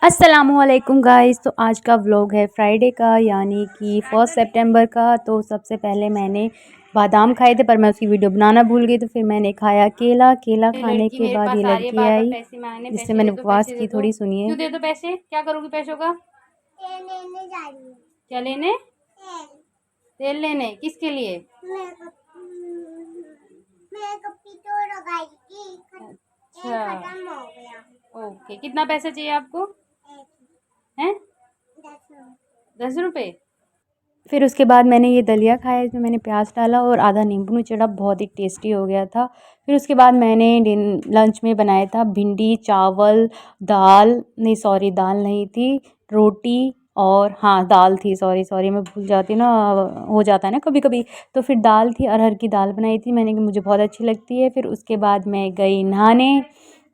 अस्सलामुअलैकुम गाइस। तो आज का व्लॉग है फ्राइडे का, यानी कि 1 सितंबर का। तो सबसे पहले मैंने बादाम खाए थे, पर मैं उसकी वीडियो बनाना भूल गई। तो फिर मैंने खाया केला। केला खाने लड़की के मेरे बाद पास ये आ रही है, लड़की बार बार आई, पैसे मांगने। जिससे पैसे मैंने दे दो, बकवास पैसे दे की। दो। थोड़ी सुनिए। क्यों दे दो पैसे? क्या करोगी पैसों का? तेल लेने जा रही हूँ। क्या लेने? तेल लेने किसके लिए? मेकअप की तो लगाई थी। अच्छा, खत्म हो गया। ओके, कितना पैसा चाहिए आपको? हैं? 10 रुपए। फिर उसके बाद मैंने ये दलिया खाया, इसमें मैंने प्याज डाला और आधा नींबू निचोड़ा। बहुत ही टेस्टी हो गया था। फिर उसके बाद मैंने लंच में बनाया था भिंडी, चावल, दाल नहीं, सॉरी दाल नहीं थी, रोटी। और हाँ, दाल थी। सॉरी सॉरी, मैं भूल जाती हूँ ना, हो जाता है ना कभी कभी। तो फिर दाल थी, अरहर की दाल बनाई थी मैंने, कि मुझे बहुत अच्छी लगती है। फिर उसके बाद मैं गई नहाने।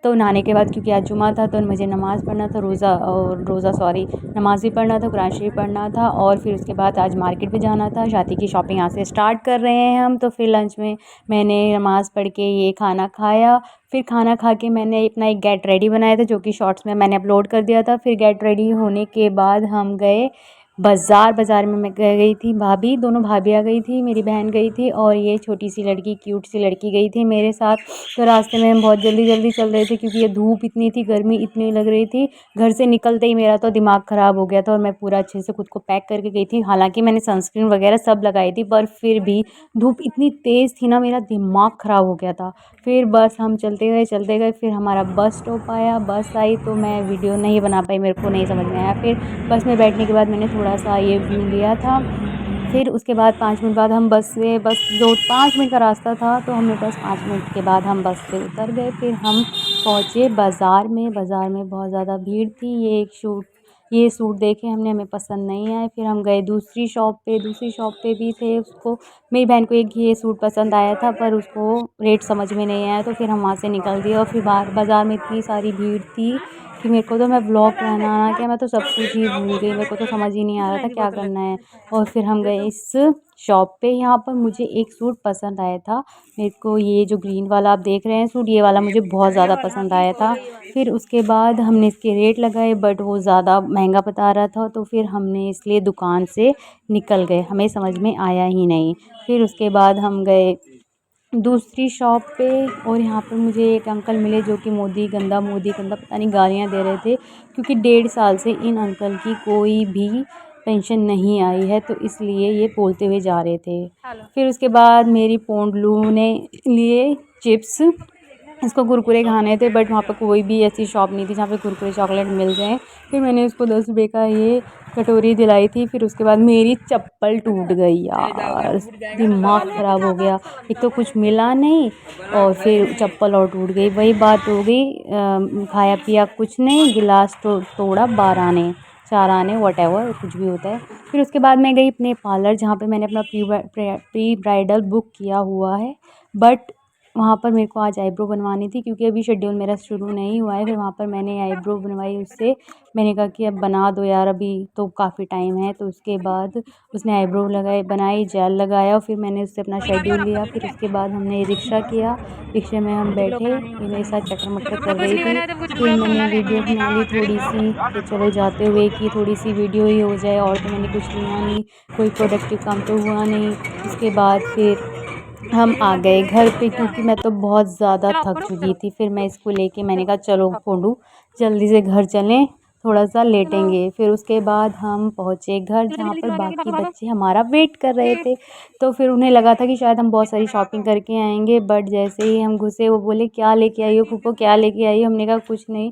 तो नहाने के बाद, क्योंकि आज जुमा था, तो मुझे नमाज़ पढ़ना था, रोज़ा सॉरी, नमाज़ भी पढ़ना था, कुरान शरीफ पढ़ना था। और फिर उसके बाद आज मार्केट भी जाना था। शादी की शॉपिंग यहाँ से स्टार्ट कर रहे हैं हम। तो फिर लंच में मैंने नमाज़ पढ़ के ये खाना खाया। फिर खाना खा के मैंने अपना एक गेट रेडी बनाया था, जो कि शॉर्ट्स में मैंने अपलोड कर दिया था। फिर गेट रेडी होने के बाद हम गए बाज़ार में मैं गई थी, दोनों भाभी आ गई थी, मेरी बहन गई थी, और ये छोटी सी लड़की, क्यूट सी लड़की गई थी मेरे साथ। तो रास्ते में हम बहुत जल्दी जल्दी चल रहे थे, क्योंकि ये धूप इतनी थी, गर्मी इतनी लग रही थी। घर से निकलते ही मेरा तो दिमाग ख़राब हो गया था, और मैं पूरा अच्छे से खुद को पैक करके गई थी। हालांकि मैंने सनस्क्रीन वगैरह सब लगाई थी, पर फिर भी धूप इतनी तेज़ थी ना, मेरा दिमाग ख़राब हो गया था। फिर बस हम चलते गए। फिर हमारा बस स्टॉप आया, बस आई, तो मैं वीडियो नहीं बना पाई, मेरे को नहीं समझ में आया। फिर बस में बैठने के बाद मैंने थोड़ा सा ये व्यू लिया था। फिर उसके बाद 5 मिनट बाद हम बस दो 5 मिनट का रास्ता था, तो हमने बस 5 मिनट के बाद हम बस से उतर गए। फिर हम पहुँचे बाज़ार में बहुत ज़्यादा भीड़ थी। ये सूट देखे हमने, हमें पसंद नहीं आए। फिर हम गए दूसरी शॉप पे भी थे। उसको, मेरी बहन को एक ये सूट पसंद आया था, पर उसको रेट समझ में नहीं आया, तो फिर हम वहाँ से निकल दिए। और फिर बाज़ार में इतनी सारी भीड़ थी कि मेरे को तो, मैं व्लॉग बनाना क्या, मैं तो सब कुछ ही भूल गई। मेरे को तो समझ ही नहीं आ रहा था क्या करना है। और फिर हम गए इस शॉप पे। यहाँ पर मुझे एक सूट पसंद आया था। मेरे को ये जो ग्रीन वाला आप देख रहे हैं सूट, ये वाला मुझे बहुत ज़्यादा पसंद आया था। फिर उसके बाद हमने इसके रेट लगाए, बट वो ज़्यादा महंगा बता रहा था, तो फिर हमने इसलिए दुकान से निकल गए, हमें समझ में आया ही नहीं। फिर उसके बाद हम गए दूसरी शॉप पे, और यहाँ पर मुझे एक अंकल मिले, जो कि मोदी गंदा पता नहीं गालियाँ दे रहे थे, क्योंकि 1.5 साल से इन अंकल की कोई भी पेंशन नहीं आई है, तो इसलिए ये बोलते हुए जा रहे थे। फिर उसके बाद मेरी पोंडलू ने लिए चिप्स, इसको कुरकुरे खाने थे, बट वहाँ पर कोई भी ऐसी शॉप नहीं थी जहाँ पे कुरकुरे चॉकलेट मिल जाएँ। फिर मैंने उसको 10 रुपये का ये कटोरी दिलाई थी। फिर उसके बाद मेरी चप्पल टूट गई यार, दिमाग ख़राब हो गया। एक तो कुछ मिला नहीं, और फिर चप्पल और टूट गई। वही बात हो गई, खाया पिया कुछ नहीं, गिलास तो तोड़ा 12 आने 4 आने, वॉटेवर कुछ भी होता है। फिर उसके बाद मैं गई अपने पार्लर, जहाँ पे मैंने अपना प्री ब्राइडल बुक किया हुआ है। बट वहाँ पर मेरे को आज आईब्रो बनवानी थी, क्योंकि अभी शेड्यूल मेरा शुरू नहीं हुआ है। फिर वहाँ पर मैंने आईब्रो बनवाई उससे। मैंने कहा कि अब बना दो यार, अभी तो काफ़ी टाइम है। तो उसके बाद उसने आईब्रो बनाई, जेल लगाया, और फिर मैंने उससे अपना शेड्यूल लिया। फिर उसके बाद हमने रिक्शा किया, रिक्शे में हम बैठे, ये मेरे साथ चटर मटर कर रही थी। फिर मैंने वीडियो बना ली थोड़ी सी, कि चलो जाते हुए की थोड़ी सी वीडियो ही हो जाए, और तो मैंने कुछ लिया नहीं, कोई प्रोडक्टिव काम तो हुआ नहीं। उसके बाद फिर हम आ गए घर पे, क्योंकि मैं तो बहुत ज़्यादा थक चुकी थी। फिर मैं इसको लेके, मैंने कहा चलो फोंडू जल्दी से घर चलें, थोड़ा सा लेटेंगे। फिर उसके बाद हम पहुँचे घर, जहाँ पर बाकी बच्चे हमारा वेट कर रहे थे। तो फिर उन्हें लगा था कि शायद हम बहुत सारी शॉपिंग करके आएंगे, बट जैसे ही हम घुसे, वो बोले क्या लेके आई हो फूफो, क्या लेके आई हो? हमने कहा कुछ नहीं।